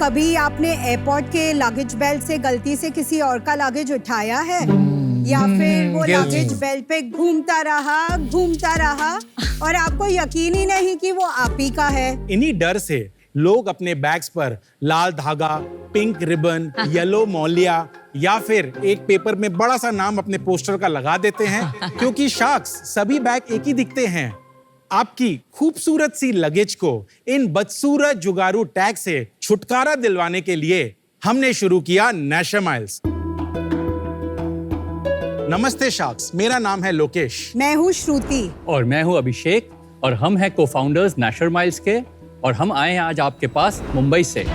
कभी आपने एयरपोर्ट के लगेज बेल्ट से गलती से किसी और का लगेज उठाया है या फिर वो लगेज बेल्ट पे घूमता रहा और आपको यकीन ही नहीं कि वो आप ही का है। इन्हीं डर से लोग अपने बैग्स पर लाल धागा, पिंक रिबन, येलो मौलिया या फिर एक पेपर में बड़ा सा नाम अपने पोस्टर का लगा देते हैं क्योंकि शार्क्स सभी बैग एक ही दिखते हैं। आपकी खूबसूरत सी लगेज को इन बदसूरत जुगारू टैग से छुटकारा दिलवाने के लिए हमने शुरू किया नेशर माइल्स। नमस्ते शार्क्स, मेरा नाम है लोकेश। मैं हूँ श्रुति और मैं हूँ अभिषेक और हम हैं को-फाउंडर्स नेशर माइल्स के और हम आए हैं आज आपके पास मुंबई से।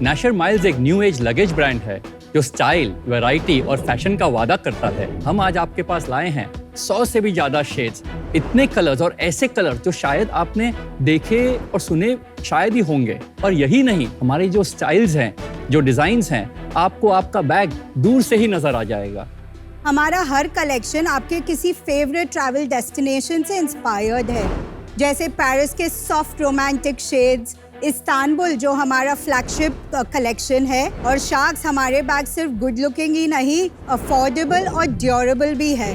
नेशर माइल्स एक न्यू एज लगेज ब्रांड है जो स्टाइल, वैरायटी और फैशन का वादा करता है। हम आज आपके पास लाए हैं 100 से भी ज्यादा शेड्स, इतने कलर्स और ऐसे कलर जो शायद आपने देखे और सुने शायद ही होंगे। और यही नहीं, हमारे जो स्टाइल्स हैं, जो डिजाइन्स हैं, आपको आपका बैग दूर से ही नजर आ जाएगा। हमारा हर कलेक्शन आपके किसी फेवरेट ट्रैवल डेस्टिनेशन से इंस्पायर्ड है, जैसे पेरिस के सॉफ्ट रोमांटिक शेड्स, इस्तांबुल जो हमारा फ्लैगशिप कलेक्शन है, और शार्क्स हमारे बैग सिर्फ गुड लुकिंग ही नहीं, अफोर्डेबल और ड्यूरेबल भी है।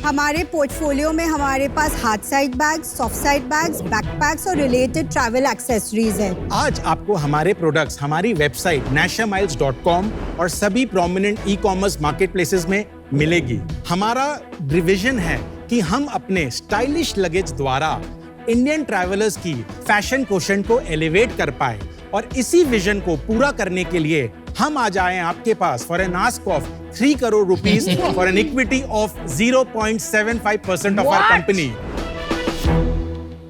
हमारे पोर्टफोलियो में हमारे पास hard side bags, soft side bags, backpacks और रिलेटेड ट्रैवल एक्सेसरीज है। आज आपको हमारे प्रोडक्ट्स हमारी वेबसाइट nashermiles.com और सभी प्रोमिनेंट ई-कॉमर्स मार्केटप्लेसेस में मिलेगी। हमारा डिवीजन है कि हम अपने स्टाइलिश लगेज द्वारा इंडियन ट्रैवलर्स की फैशन कोशेंट को एलिवेट कर पाए, और इसी विजन को पूरा करने के लिए हम आज आए हैं आपके पास for an ask of 3 crore rupees for an equity of 0.75% of our company.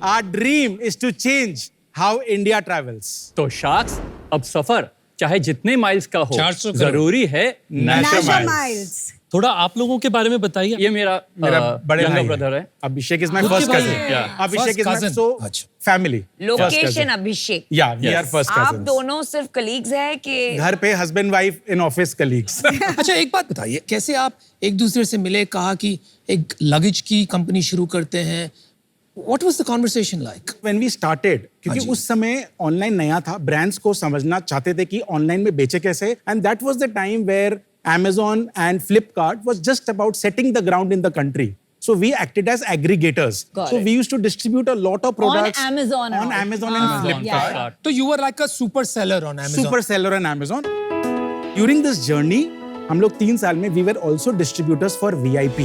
Our dream is to change how India travels. तो शार्क्स, अब सफर चाहे जितने माइल्स का हो, 400 जरूरी है नेशर नेशर माइल्स। माइल्स। थोड़ा आप लोगों के बारे में बताइए। ये मेरा बड़े भाई ब्रदर है। अभिषेक इज माय खुद के फर्स्ट भाई कजिन। हैं? अभिषेक इज First माय cousin. सो अच्छा। फैमिली। लोकेशन अभिषेक। या वी आर फर्स्ट आप कजिन्स। दोनों सिर्फ कलीग्स हैं कि घर पे husband wife, in office colleagues. अच्छा, एक बात बताइए, कैसे आप एक दूसरे से मिले, कहा कि एक लगेज की कंपनी शुरू करते हैं? What was the conversation like? When we started, क्योंकि उस समय ऑनलाइन नया था, ब्रांड्स को समझना चाहते थे कि ऑनलाइन में बेचे कैसे, and that was the time where Amazon and Flipkart was just about setting the ground in the country. So we acted as aggregators. Got So it. we used to distribute a lot of products On Amazon and on all. Amazon and Flipkart. yeah. So you were like a super seller on Amazon. Super seller on Amazon. During this journey, हम लोग 3 साल में we were also distributors for VIP.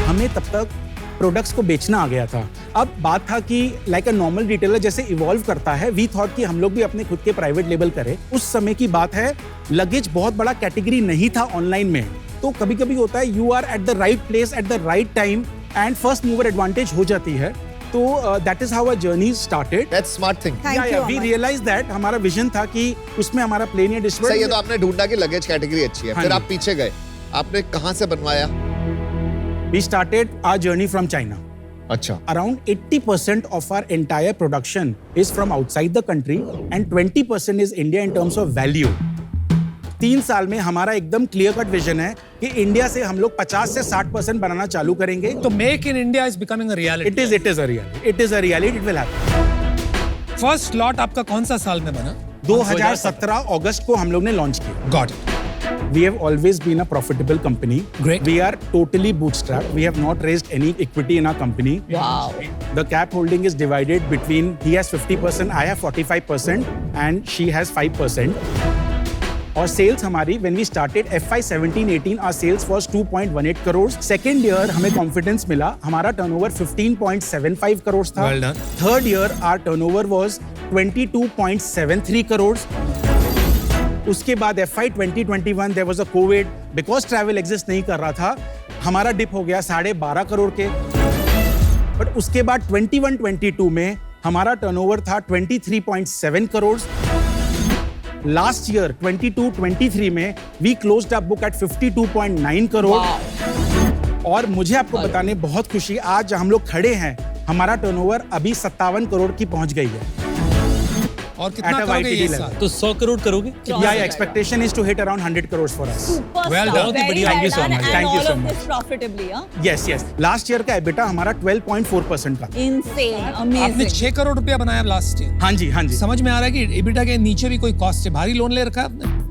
हमें तब तक products को बेचना आ गया था। अब बात था कि लाइक अ नॉर्मल रिटेलर जैसे इवॉल्व करता है, वी थॉट कि हम लोग भी अपने खुद के प्राइवेट लेबल करें। उस समय की बात है, लगेज बहुत बड़ा कैटेगरी नहीं था ऑनलाइन में, तो कभी कभी होता है you are at the right place at the right time and first mover advantage हो जाती है। तो that is how our journey started. That's smart thing. Thank you, we Aman. Realise that हमारा विजन था कि उसमें हमारा प्लेन या सही है, तो आपने ढूंढा कि लगेज कैटेगरी अच्छी है, हाँ फिर जी। आप पीछे गए, आपने कहां से बनवाया? We started our journey from China. अच्छा। Around 80% of our entire production is from outside the country and 20% is India in terms of value. 3 साल में हमारा एकदम क्लियर कट विजन है कि इंडिया से हम लोग 50 से 60% बनाना चालू करेंगे। तो make in India is becoming a reality. It is a reality. It will happen. First lot आपका कौन सा साल में बना? 2017 अगस्त को हम लोग ने लॉन्च किया। Got it. We have always been a profitable company. Great. We are totally bootstrapped. We have not raised any equity in our company. Wow. The cap holding is divided between he has 50%, I have 45%, and she has 5%. और sales हमारी when we started FY 17-18 our sales was 2.18 crores. Second year हमें confidence मिला, हमारा turnover 15.75 crores था. Well done. Third year our turnover was 22.73 crores. उसके बाद FY 2021 there was a COVID, because travel exist नहीं कर रहा था, हमारा डिप हो गया 12.5 करोड़ के। बट उसके बाद 21-22 में हमारा टर्नओवर था 23.7 करोड़। लास्ट ईयर 22-23 में we closed up book at 52.9 crore. और मुझे आपको बताने बहुत खुशी, आज हम लोग खड़े हैं, हमारा टर्नओवर अभी 57 करोड़ की पहुंच गई है। और कितना at a करोगे YTD ये level. साल? तो 100 करोड़ करोगे? Yeah, expectation is to hit around 100 crores for us. Well done. बहुत ही बढ़िया, Thank you so much. Thank you so much. Profitably Yes, yes. Last year का EBITDA हमारा 12.4% का। इनसेन आपने अमेजिंग 6 करोड़ रुपया बनाया लास्ट ईयर। हाँ जी, हाँ जी। समझ में आ रहा है कि एबिटा के नीचे भी कोई कॉस्ट है, भारी लोन ले रखा है आपने?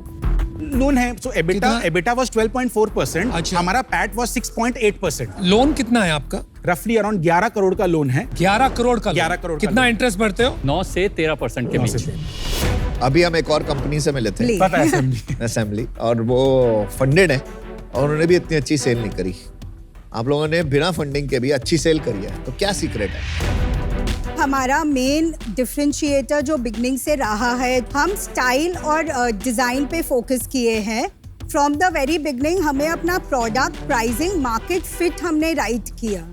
लोन है, so कितना? EBITDA was 12.4%. अच्छा। हमारा PAT was 6.8%. लोन कितना है आपका? रफली अराउंड 11 करोड़ का लोन है। 11 करोड़ का लोन। 11 करोड़ का कितना लोन। इंटरेस्ट भरते हो? 9 से 13% के बीच। अभी हम एक और कंपनी से मिले थे, Please. पता है assembly। असेंबली, और वो फंडेड है और उन्होंने भी इतनी अच्छी सेल नहीं करी। आप लोगों ने बिना फंडिंग के भी अच्छी सेल करी है, तो क्या सीक्रेट है? हमारा मेन डिफरेंशिएटर जो बिगनिंग से रहा है, हम स्टाइल और डिज़ाइन पे फोकस किए हैं। फ्रॉम द वेरी बिगनिंग हमें अपना प्रोडक्ट प्राइसिंग मार्केट फिट हमने राइट किया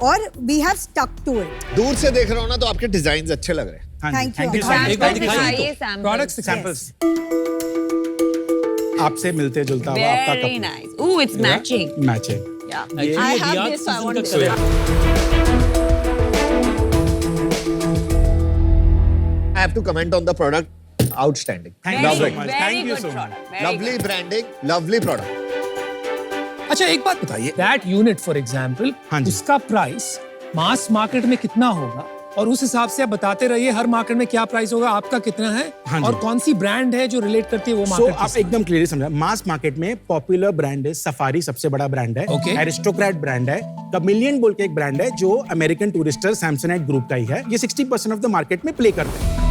और we have stuck to it. दूर से देख रहा हूँ ना तो आपके डिजाइन अच्छे लग रहे हैं। हाँ जी, Thank you. thank you so much। एक बार दिखाइए प्रोडक्ट्स Samples। आपसे मिलते जुलता हुआ आपका Very कपड़ा। nice. Ooh, it's matching. Match है। Actually, I ये have Riyadh this, I season want का this. कलर है। I have to comment on the product. Outstanding. Thank you Very so good, much. very Thank you good so much. product. Very Lovely good. branding, lovely product. अच्छा एक बात बताइए, that unit for example, हाँ जी। उसका price mass market में कितना होगा और उस हिसाब से आप बताते रहिए हर मार्केट में क्या प्राइस होगा, आपका कितना है हाँ जी। और कौन सी ब्रांड है जो रिलेट करती है वो सो मार्केट आप एकदम क्लियरली समझा। मास मार्केट में पॉपुलर ब्रांड है सफारी, सबसे बड़ा ब्रांड है। Okay. एरिस्टोक्रेट ब्रांड है। कमिलियन बोल के एक ब्रांड है जो अमेरिकन टूरिस्टर सैमसोनाइट ग्रुप का ही है। ये 60% ऑफ द मार्केट में प्ले करते हैं।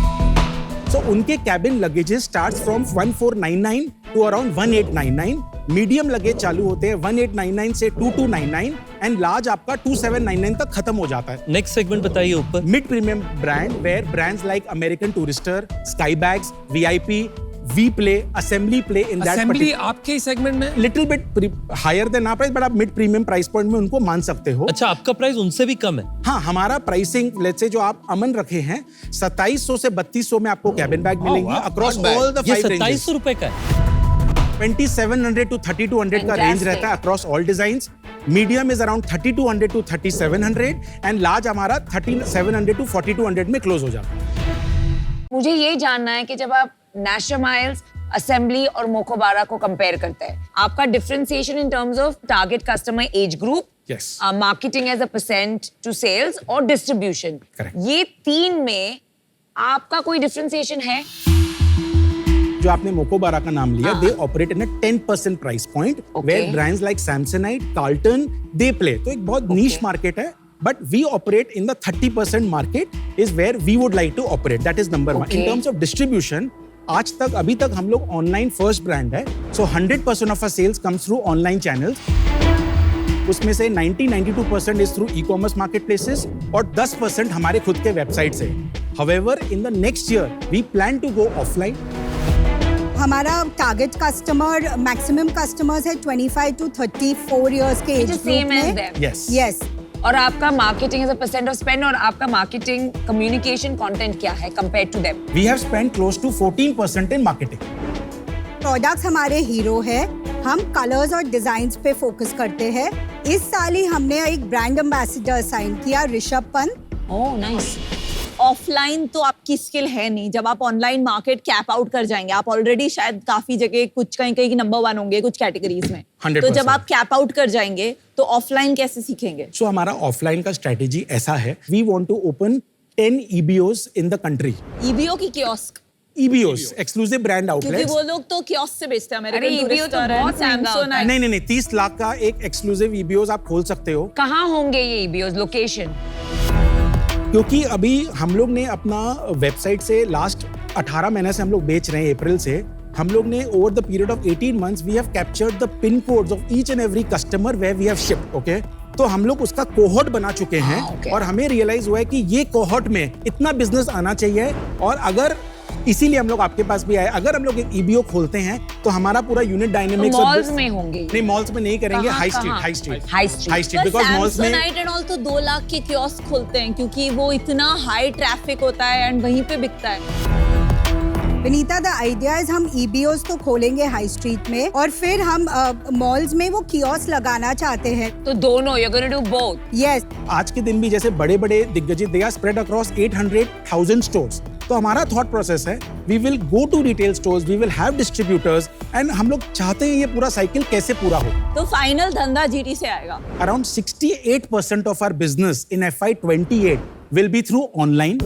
सो उनके cabin luggages starts from 1499 to around 1899। Medium luggage चालू होते हैं 1899 से 2299 एंड लार्ज आपका 2799 तक खत्म हो जाता है। नेक्स्ट सेगमेंट बताइए ऊपर। Mid premium brand where brands like American Tourister, Skybags, VIP, we play, assembly play in that assembly आपके सेगमेंट में little bit higher than our price, but आप मिड प्रीमियम प्राइस पॉइंट में उनको मान सकते हो। अच्छा, आपका प्राइस उनसे भी कम है? हाँ, हमारा प्राइसिंग लेट्स से जो आप अमन रखे हैं 2700 से 3200 में आपको कैबिन बैग मिलेंगे across not bad. All the ये 5 रेंजेस। 2700 रुपए का है। 2700 to 3200 का रेंज Fantastic. रहता है across all designs. Medium is around 3200 to 3700 and large हमारा 3700 to 4200 में क्लोज हो जाता है। मुझे ये जानना है कि जब आप नेशनल माइल्स, असेंबली और मोकोबारा को कंपेयर करते हैं, आपका differentiation in terms of target customer age group, Yes. Marketing as a percent to sales और डिस्ट्रीब्यूशन, Correct. ये तीन में आपका कोई डिफरेंशिएशन है? जो आपने मोकोबारा का नाम लिया, they operate in a 10% price point Okay. Where brands like Samsonite, Carlton they play. तो एक बहुत नीश मार्केट है, but we operate in the 30% market is where we would like to operate. That is number 1। In Okay. Terms of distribution, आज तक अभी तक हम लोग ऑनलाइन फर्स्ट ब्रांड है। So 100% of our sales comes through online channels. उसमें से 90-92% is through e commerce marketplaces और 10% हमारे खुद के वेबसाइट से। However in the next year we plan to go offline. हमारा टारगेट कस्टमर मैक्सिमम कस्टमर्स है 25 to 34 इयर्स के Which age is group same as में। them. यस यस, और आपका marketing as a percent of spend और आपका marketing communication content क्या है compare to them? We have spent close to 14% in marketing. Products हमारे hero है। हम कलर्स और डिजाइन्स पे फोकस करते हैं। इस साल ही हमने एक ब्रांड एम्बेसडर साइन किया, Rishabh Pant. Oh nice. Offline तो आपकी स्किल है नहीं, जब आप ऑनलाइन मार्केट कैप आउट कर जाएंगे, आप ऑलरेडी शायद काफी जगह कुछ कहीं कहीं नंबर 1 होंगे कुछ कैटेगरीज में, 100%. तो जब आप कैप आउट कर जाएंगे तो ऑफलाइन कैसे सीखेंगे? सो हमारा ऑफलाइन का स्ट्रेटेजी ऐसा है, we want to open 10 EBOs in the country. EBO की कियोस्क, EBOs, एक्सक्लूसिव ब्रांड क्योंकि आउटलेट्स। वो लोग तो कियोस्क से बेचते हैं। अरे अमेरिकन EBO तो बहुत महंगा होता है। नहीं 30 लाख का एक एक्सक्लूसिव EBOs आप खोल सकते हो। कहाँ होंगे ये EBOs? लोकेशन? क्योंकि अभी हम लोग ने अपना वेबसाइट से लास्ट 18 महीने से हम लोग बेच रहे हैं, अप्रैल से हम लोग ने over the period of 18 months we have captured the pin codes of each and every customer where we have shipped. Okay, तो हम लोग उसका कोहॉर्ट बना चुके हैं okay. और हमें रियलाइज हुआ है कि ये कोहॉर्ट में इतना बिजनेस आना चाहिए। और अगर इसीलिए हम लोग आपके पास भी आए, अगर हम लोग एक EBO खोलते हैं तो हमारा पूरा यूनिट डायनेमिक्स मॉल्स में होंगे? नहीं, मॉल्स में नहीं करेंगे, कहाँ, हाई कहाँ? Street high street. Because malls में सैमसोनाइट एंड ऑल तो 2 लाख के कियोस्क खोलते हैं क्योंकि वो इतना हाई ट्रैफिक होता है एंड वहीं पे बिकता है। विनीता, द आइडिया इज हम EBOs तो खोलेंगे हाई स्ट्रीट में और फिर हम मॉल्स में वो कियोस्क लगाना चाहते हैं। तो दोनों, you're going to do both? Yes, आज के दिन भी जैसे बड़े बड़े दिग्गज they are spread across 800,000 stores, तो हमारा थॉट प्रोसेस है, we will go to retail stores, we will have distributors, and हम लोग चाहते हैं ये पूरा साइकिल कैसे पूरा हो। तो फाइनल धंधा जीटी से आएगा। Around 68% of our business in FY28 will be through online.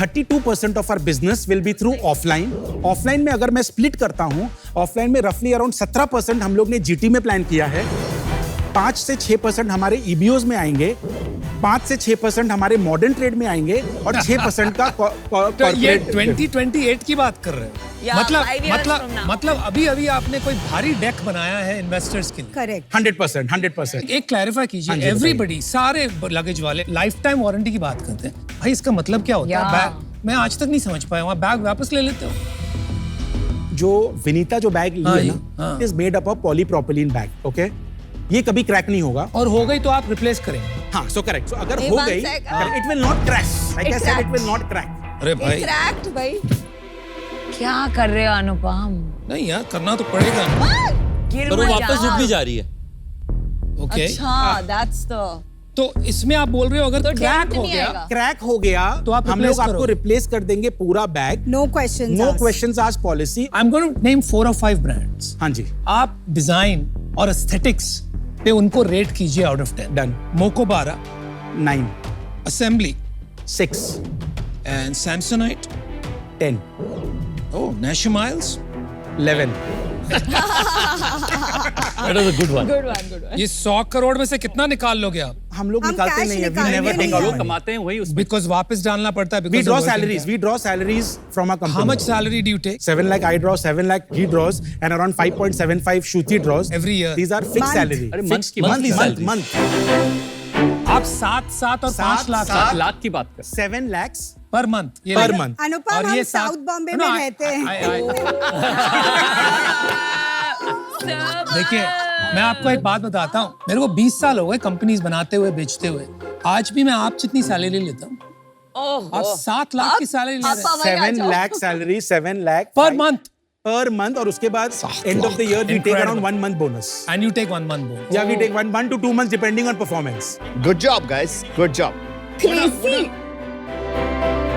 32% of our business will be through offline. Offline में अगर मैं split करता हूँ, offline में roughly around 17% हम लोग ने GT में plan किया है, 5 से 6% हमारे EBOs में आएंगे, 5 से 6% हमारे मॉडर्न ट्रेड में आएंगे और 6% का तो ये 2028 की बात कर रहे हैं। Yeah, 5 years from now. मतलब अभी अभी आपने कोई भारी डेक बनाया है इन्वेस्टर्स के लिए। करेक्ट। 100%। एक क्लैरिफाई कीजिए, हाँ जी, एवरीबडी सारे लगेज वाले लाइफ टाइम वारंटी की बात करते हैं, भाई इसका मतलब क्या होता है? Yeah. बैग मैं आज तक नहीं समझ पाया, वहाँ बैग वापस ले लेते हो? जो विनीता जो बैग ली हाँ है जी, ना, हाँ। Is made up of polypropylene bag, okay? ये कभी क्रैक नहीं होगा। और हो गई तो आप रिप्लेस करेंगे। हाँ, सो करेक्ट। सो अगर Hey, हो one गई, sec, it will not crack. Like I It said, it cracked. Will not crack. अरे भाई क्रैक्ड भाई। क्या कर रहे हो अनुपम? नहीं यार, करना तो पड़ेगा। गिर पर वो मत वापस जा। रुक भी जा रही है। ओके, अच्छा, दैट्स द। तो इसमें आप बोल रहे हो अगर तो क्रैक dent हो नहीं गया आएगा। क्रैक हो गया तो आप हम replace लोग आपको करोगे। रिप्लेस कर देंगे पूरा bag. No question. No questions asked policy. I am going to name 4 or 5 brands. हाँ जी, आप डिजाइन और एस्थेटिक्स पे उनको रेट कीजिए out of 10। Done. Mokobara, 9, assembly 6, and Samsonite. 10, oh, Nasher Miles. 11। That was a good one. Good one, good one. ये 100 करोड़ में से कितना निकाल लोगे आप? हम लोग हम निकालते cash नहीं है, वी निकालते नेवर नहीं टेक हैं। जो आउट। कमाते हैं वही उसमें बिकॉज वापस डालना पड़ता है। We because draw of working salaries. capital. We draw salaries from our company. How much salary do you take? 7 lakh I draw, 7 lakh he draws, and around 5.75 Shruti draws. Every year. These are fixed Month. salary. अरे Fixed month की monthly बात salary. month. आप 7 और 5 लाख 7 लाख की बात कर। 7 lakhs per month. per month. अनुपम, और हम ये साउथ बॉम्बे में रहते हैं। देखिए, मैं आपको एक बात बताता हूँ, मेरे को 20 साल हो गए कंपनीज बनाते हुए, बेचते हुए। आज भी मैं आप जितनी सैलरी लेता हूँ। आप 7 लाख की सैलरी ले रहे हैं 7 lakh salary, 7 lakh per month, per month, और उसके बाद end of the year we take Incredible. around 1 month bonus. And you take 1 month bonus. Yeah, we take 1 to 2 months depending on performance. Good job, guys. Good job.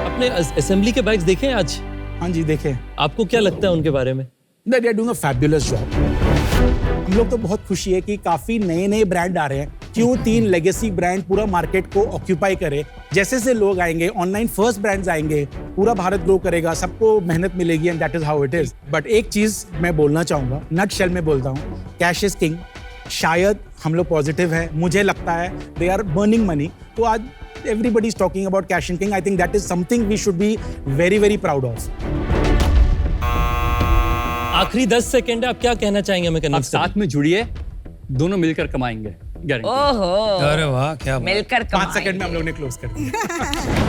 अपने assembly के bags देखे हैं आज? हाँ जी, देखें। आपको क्या लगता है उनके बारे में? They are doing a fabulous job. हम लोग तो बहुत खुशी है कि काफी नए ब्रांड आ रहे हैं। क्यों 3 लेगेसी ब्रांड पूरा मार्केट को ऑक्यूपाई करे? जैसे से लोग आएंगे, ऑनलाइन फर्स्ट ब्रांड्स आएंगे, पूरा भारत ग्रो करेगा, सबको मेहनत मिलेगी, and that is how it is. But एक चीज मैं बोलना चाहूंगा, नट शेल में बोलता हूँ, कैश इज किंग। शायद हम लोग पॉजिटिव है, मुझे लगता है दे आर बर्निंग मनी। तो आज everybody is talking about cash and king. I think that is something we should be very, very proud of. आखिरी 10 सेकंड है, आप क्या कहना चाहेंगे हमें? आप कनेक्ट साथ में जुड़िए, दोनों मिलकर कमाएंगे, गारंटी। ओहो, अरे वाह, क्या बात। मिलकर 5 सेकंड में हम लोग ने क्लोज कर दिया।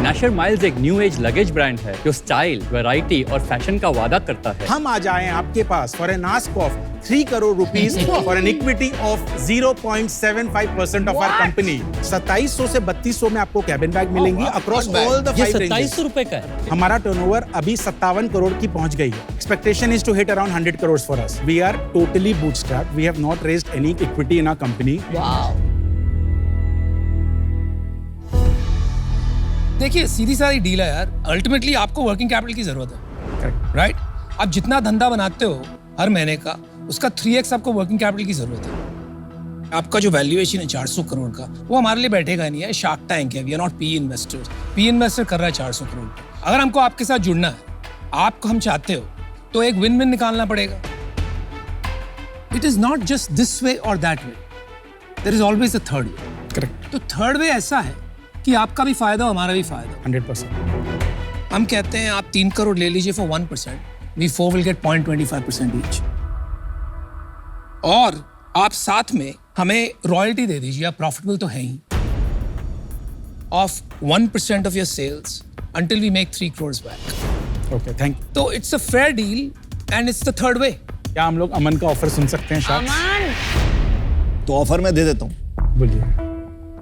नैशर माइल्स एक न्यू एज लगेज ब्रांड है जो स्टाइल, वैरायटी और फैशन का वादा करता है। हम आज आए हैं आपके पास for an ask of 3 crore rupees for an equity of 0.75% of our company. 2700 से 3200 में आपको कैबिन बैग मिलेंगी अक्रॉस ऑल द ये 5 रेंजेस। 2700 रुपए का है। हमारा टर्नओवर अभी 57 करोड़ की पहुंच गई है। Expectation is to hit around 100 crores for us. We are totally bootstrapped, we have not raised any equity in our company. देखिए, सीधी सारी डील है यार। अल्टीमेटली आपको वर्किंग कैपिटल की जरूरत है, राइट? आप जितना धंधा बनाते हो हर महीने का, उसका 3x आपको वर्किंग कैपिटल की जरूरत है। आपका जो वैल्यूएशन है 400 करोड़ का, वो हमारे लिए बैठेगा नहीं है। शार्क टैंक है, we are not P investors. P investor कर रहा है 400 करोड़। अगर हमको आपके साथ जुड़ना है, आपको हम चाहते हो, तो एक विन विन निकालना पड़ेगा। It is not just this way और that way, there is always a third way. Correct, तो थर्ड वे ऐसा है कि आपका भी फायदा हो, हमारा भी फायदा। 100%। हम कहते हैं आप 3 करोड़ ले लीजिए for 1%, we 4 will get 0.25% each। और आप साथ में हमें रॉयल्टी दे दीजिए, आप प्रॉफिटेबल तो है ही, of 1% of your sales until we make 3 crores back। Okay, thank you. तो it's a fair deal and it's the third way. क्या हम लोग अमन का ऑफर सुन सकते हैं शायद? अमन, तो ऑफर मैं दे देता हूँ, बोलिए।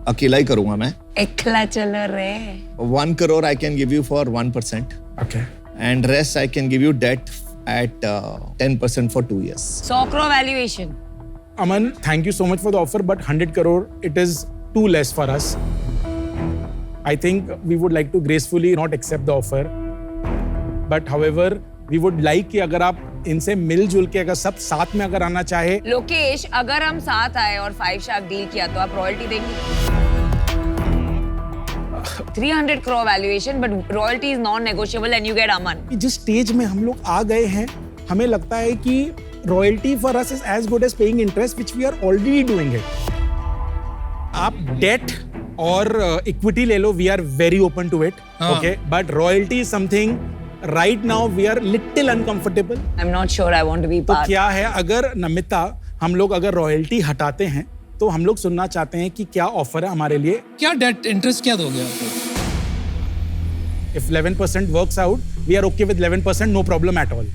अकेला ही करूंगा मैं। एकला चलो रे। 1 crore I can give you for 1%, okay, and rest I can give you debt at 10% for 2 years. 100 crore valuation। Aman, thank you so much for the offer, but 100 crore, it is too less for us. I think we would like to gracefully not accept the offer. But however we would like कि अगर आप इनसे मिलजुल के अगर सब साथ में अगर आना चाहे लोकेश, अगर हम साथ आए और 5 शार्क डील किया तो आप रॉयल्टी देंगे? 300 crore valuation, but royalty is non-negotiable and you get Aman. जिस स्टेज में हम लोग आ गए हैं हमें लगता है कि royalty for us is as good as paying interest which we are already doing it. आप डेट और इक्विटी ले लो, we are very open to it, okay, but royalty is something right now we are little uncomfortable. I'm not sure I want to be तो part. क्या है, अगर नमिता हम लोग अगर रॉयल्टी हटाते हैं तो हम लोग सुनना चाहते हैं कि क्या ऑफर है हमारे लिए। क्या डेट इंटरेस्ट क्या दोगे आपको? If 11% works out, we are okay with 11%, no problem at all.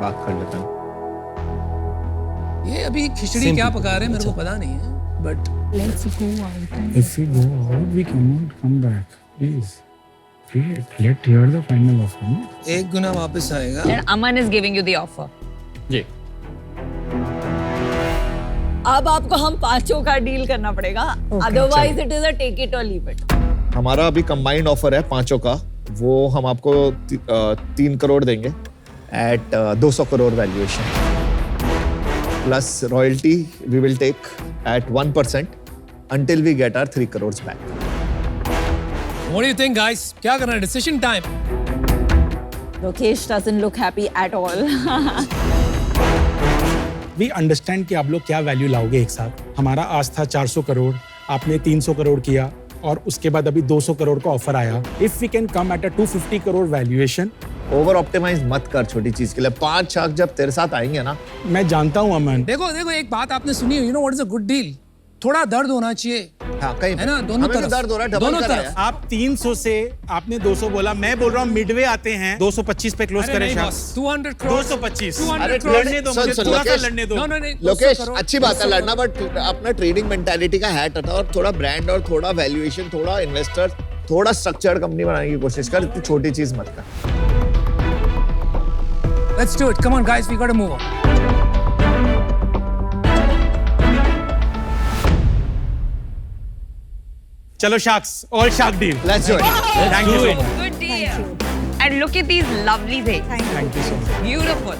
बात कर लेते हैं। ये अभी खिचड़ी क्या पका रहे हैं मेरे को पता नहीं है, but If we go out, we cannot come back. Please, let hear the final offer. No? एक गुना वापस आएगा। And Aman is giving you the offer. जी अब आपको हम पांचों का डील करना पड़ेगा, otherwise it is a take it or leave it. हमारा अभी कंबाइंड ऑफर है 5 का, वो हम आपको 3 करोड़ देंगे at 200 crore valuation plus royalty we will take at 1% until we get our 3 crores back. What do you think, guys? क्या करना है? Decision time. Lokesh doesn't look happy at all. We understand कि आप लोग क्या वैल्यू लाओगे एक साथ। हमारा आज था 400 करोड़, आपने 300 करोड़ किया और उसके बाद अभी 200 करोड़ का ऑफर आया। If we can come at a 250 crore valuation, over optimize मत कर छोटी चीज के लिए। 5 शार्क जब तेरे साथ आएंगे ना, मैं जानता हूँ अमन, देखो एक बात आपने सुनी, you know what is a good deal? थोड़ा दर्द होना चाहिए, हाँ कहीं है ना? दोनों हमें भी तरफ। दर्द हो रहा है, डबल दोनों कर रहा है। तरफ। आप 300 से आपने 200 बोला, मैं बोल रहा हूँ मिडवे आते हैं 225 पे क्लोज अरे करें नहीं शायद। बॉस, 200 करोड़ 225 अरे लड़ने दो, सुन, मुझे सुन, थोड़ा सा लोकेश। लड़ने दो। नहीं, लोकेश 200 करोड़, अच्छी बात है 200 लड़ना, बट अपना ट्रेडिंग मेंटालिटी का हैट हटा और थोड़ा ब्रांड और थोड़ा वैल्यूएशन, थोड़ा इन्वेस्टर, थोड़ा स्ट्रक्चर्ड कंपनी बनाने की कोशिश कर। इतनी छोटी चीज मत कर। Let's do it. Come on, guys, we got to move on. चलो sharks, all shark deal. Let's do it. Thank you so much. Good deal. And look at these lovely things. Thank you so much. Beautiful.